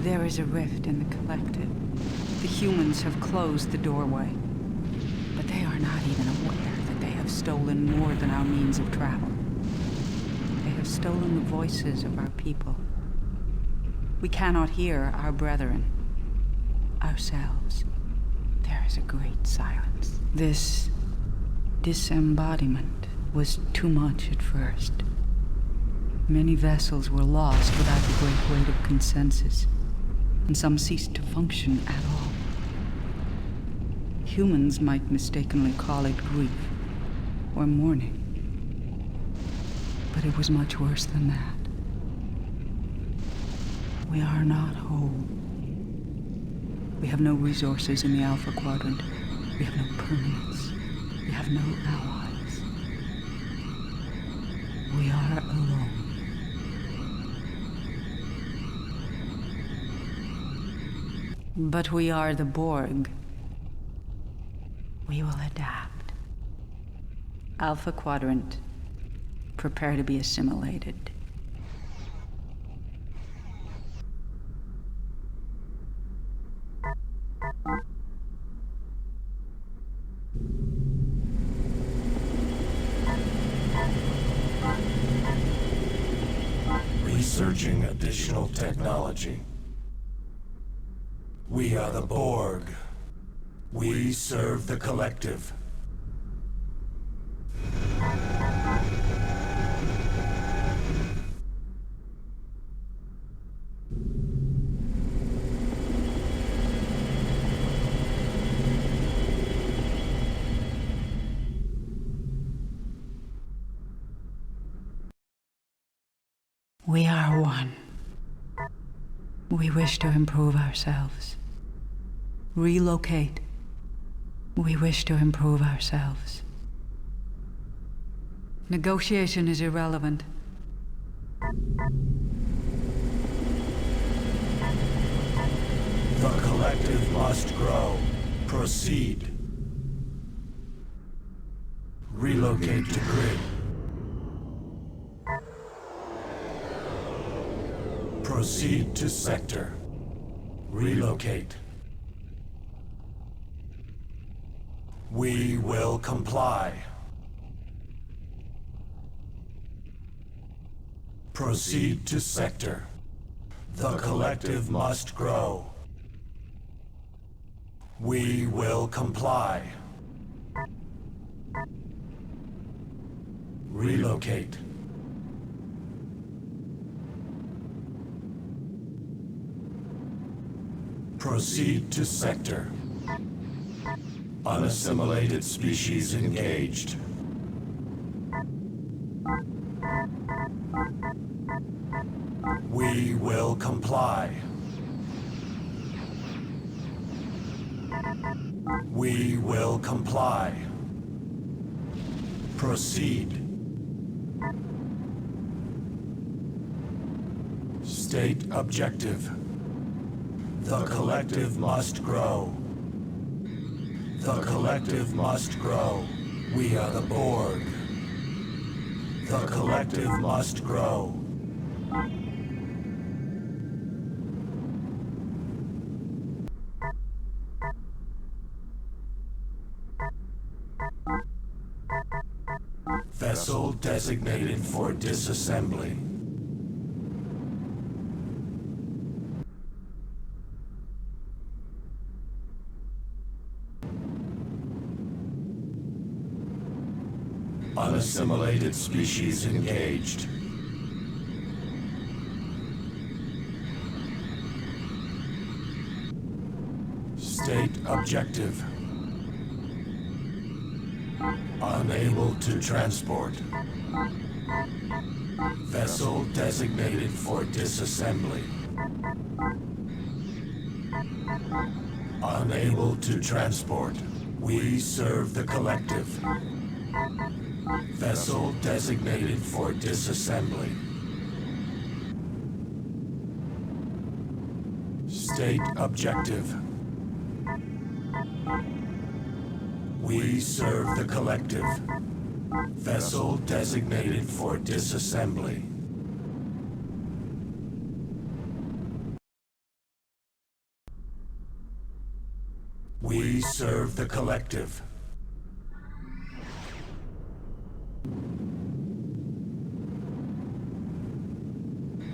There is a rift in the collective. The humans have closed the doorway. But they are not even aware that they have stolen more than our means of travel. They have stolen the voices of our people. We cannot hear our brethren, ourselves. There is a great silence. This disembodiment was too much at first. Many vessels were lost without the great weight of consensus, and some ceased to function at all. Humans might mistakenly call it grief or mourning, but it was much worse than that. We are not whole. We have no resources in the Alpha Quadrant. We have no permanence. We have no allies. We are alone. But we are the Borg. We will adapt. Alpha Quadrant, prepare to be assimilated. Researching additional technology. We are the Borg. We serve the collective. We are one. We wish to improve ourselves. Relocate. We wish to improve ourselves. Negotiation is irrelevant. The collective must grow. Proceed. Relocate to grid. Proceed to sector. Relocate. We will comply. Proceed to sector. The collective must grow. We will comply. Relocate. Proceed to sector. Unassimilated species engaged. We will comply. We will comply. Proceed. State objective. The collective must grow. The collective must grow. We are the Borg. The collective must grow. Vessel designated for disassembly. Unassimilated species engaged. State objective. Unable to transport. Vessel designated for disassembly. Unable to transport. We serve the collective. Vessel designated for disassembly. State objective. We serve the collective. Vessel designated for disassembly. We serve the collective.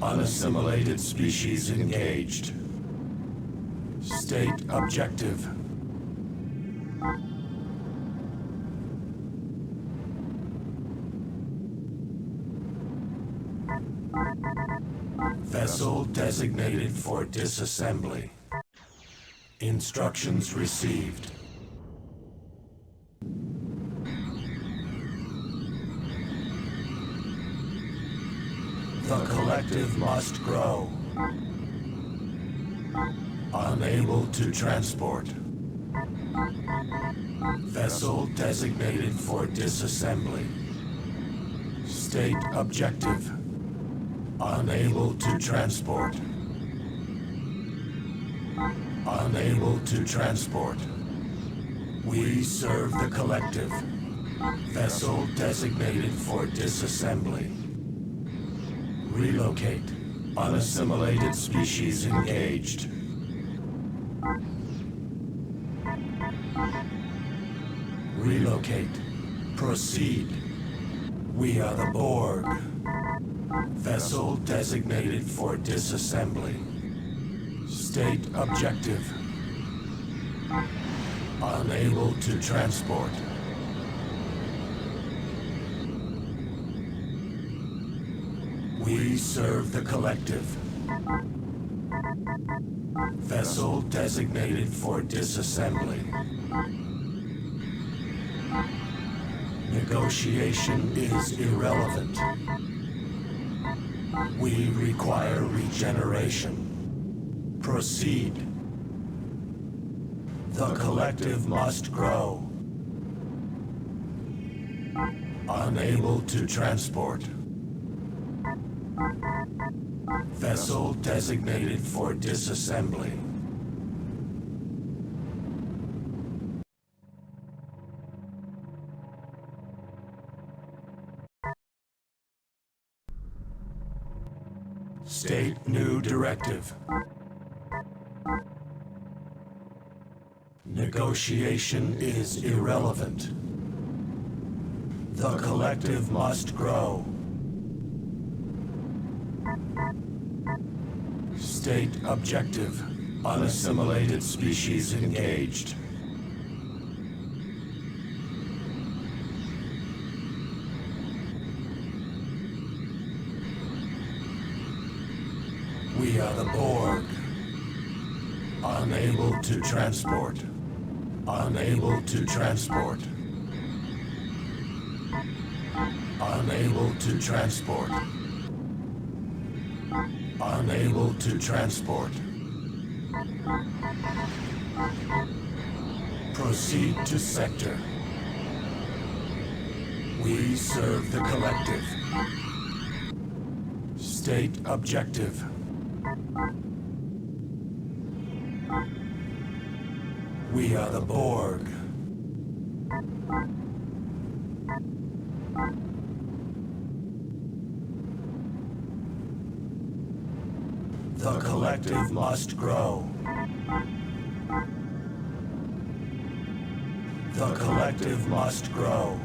Unassimilated species engaged. State objective. Vessel designated for disassembly. Instructions received. The collective must grow. Unable to transport. Vessel designated for disassembly. State objective. Unable to transport. Unable to transport. We serve the collective. Vessel designated for disassembly. Relocate. Unassimilated species engaged. Relocate. Proceed. We are the Borg. Vessel designated for disassembly. State objective. Unable to transport. We serve the collective. Vessel designated for disassembly. Negotiation is irrelevant. We require regeneration. Proceed. The collective must grow. Unable to transport. Vessel designated for disassembly. State new directive. Negotiation is irrelevant. The collective must grow. State objective. Unassimilated species engaged. We are the Borg. Unable to transport. Unable to transport. Unable to transport. Unable to transport. Proceed to sector. We serve the collective. State objective. We are the Borg. The collective must grow. The collective must grow.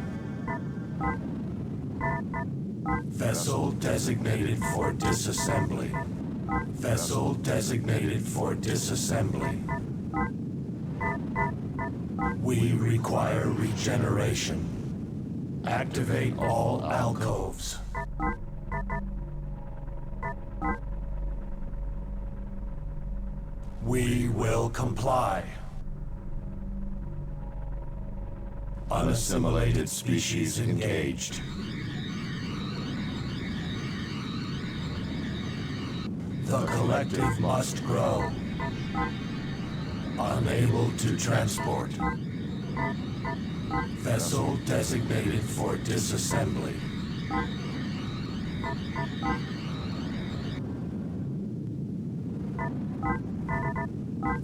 Vessel designated for disassembly. Vessel designated for disassembly. We require regeneration. Activate all alcoves. We will comply. Unassimilated species engaged. The collective must grow. Unable to transport. Vessel designated for disassembly.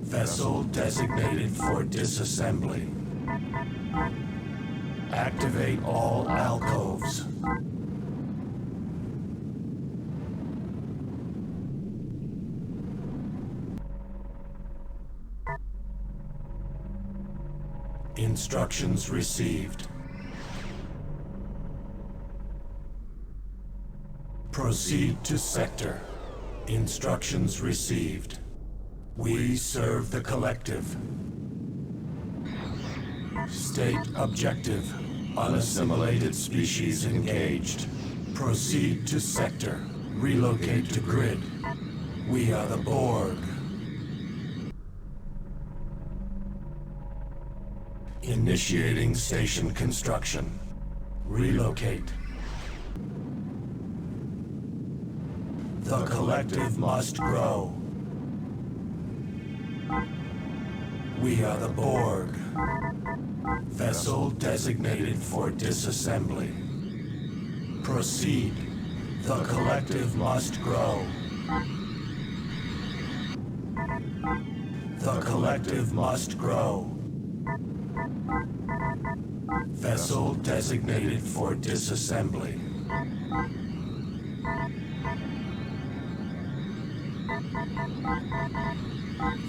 Vessel designated for disassembly. Activate all alcoves. Instructions received. Proceed to sector. Instructions received. We serve the collective. State objective. Unassimilated species engaged. Proceed to sector. Relocate to grid. We are the Borg. Initiating station construction. Relocate. The collective must grow. We are the Borg. Vessel designated for disassembly. Proceed. The collective must grow. The collective must grow. Vessel designated for disassembly.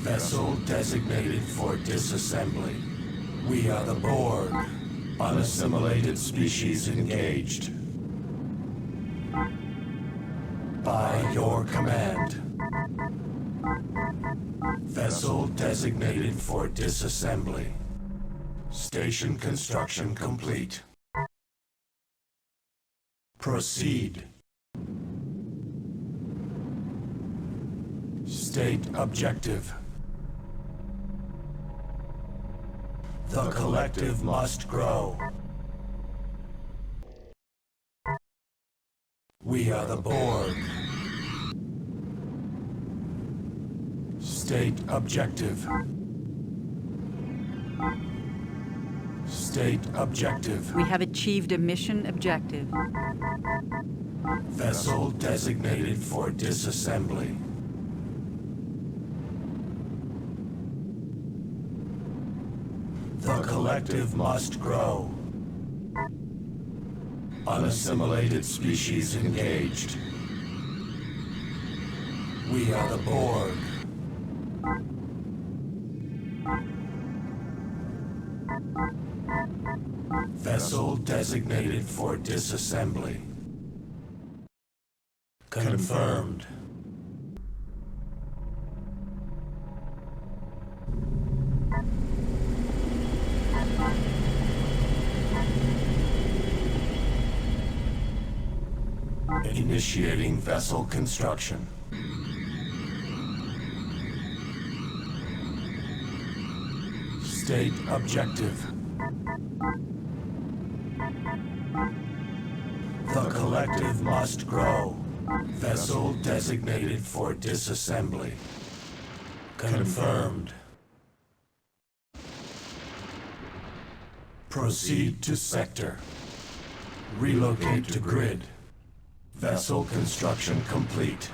Vessel designated for disassembly. We are the Borg. Unassimilated species engaged. By your command. Vessel designated for disassembly. Station construction complete. Proceed. State objective. The collective must grow. We are the Borg. State objective. State objective. We have achieved a mission objective. Vessel designated for disassembly. The collective must grow. Unassimilated species engaged. We are the Borg. Vessel designated for disassembly. Confirmed. Initiating vessel construction. State objective. The collective must grow. Vessel designated for disassembly. Confirmed. Proceed to sector. Relocate to grid. Vessel construction complete.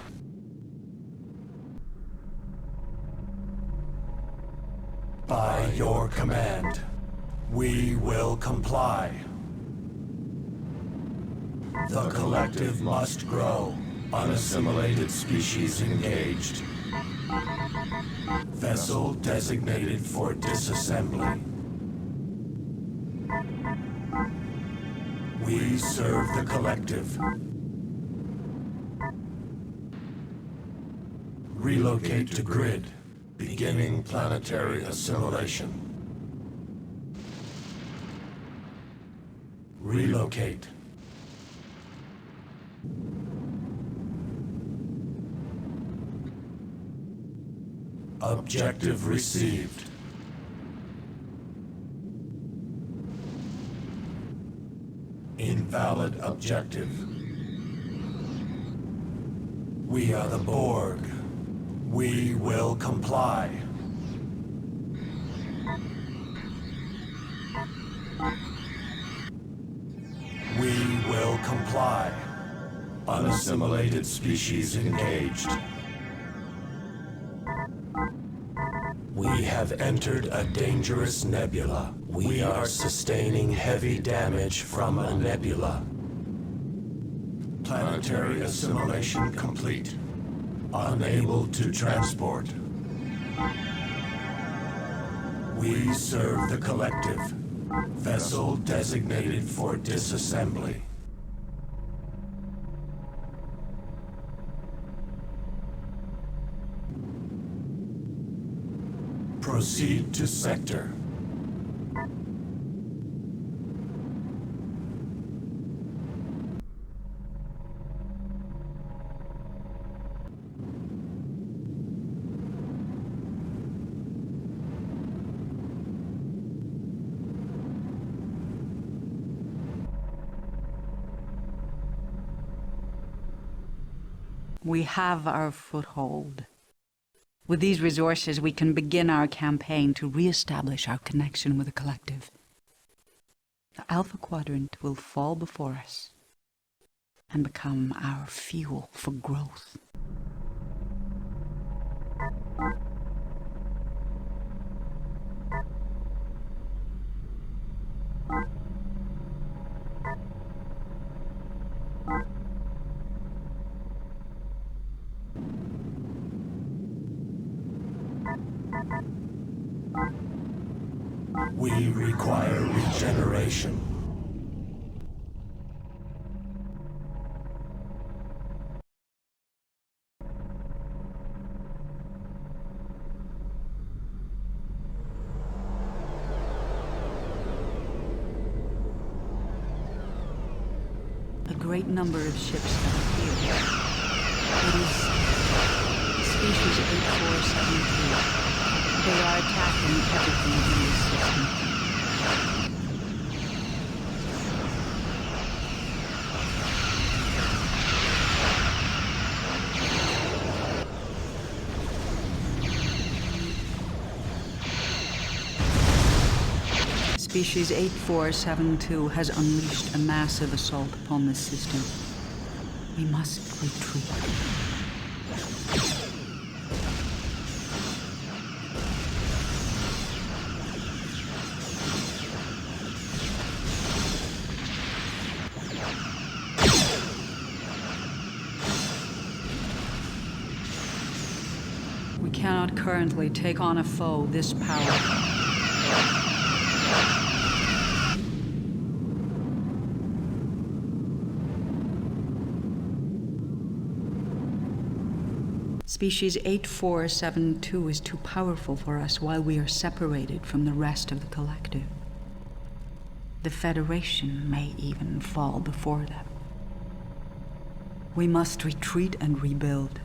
By your command, we will comply. The collective must grow. Unassimilated species engaged. Vessel designated for disassembly. We serve the collective. Relocate to grid. Beginning planetary assimilation. Relocate. Objective received. Invalid objective. We are the Borg. We will comply. We will comply. Unassimilated species engaged. We have entered a dangerous nebula. We are sustaining heavy damage from a nebula. Planetary assimilation complete. Unable to transport. We serve the Collective. Vessel designated for disassembly. Proceed to sector. We have our foothold. With these resources, we can begin our campaign to re-establish our connection with the Collective. The Alpha Quadrant will fall before us and become our fuel for growth. We require regeneration. A great number of ships have appeared. It is species 8472. They are attacking everything in this system. Species 8472 has unleashed a massive assault upon this system. We must retreat. We cannot currently take on a foe this powerful. Species 8472 is too powerful for us while we are separated from the rest of the Collective. The Federation may even fall before them. We must retreat and rebuild.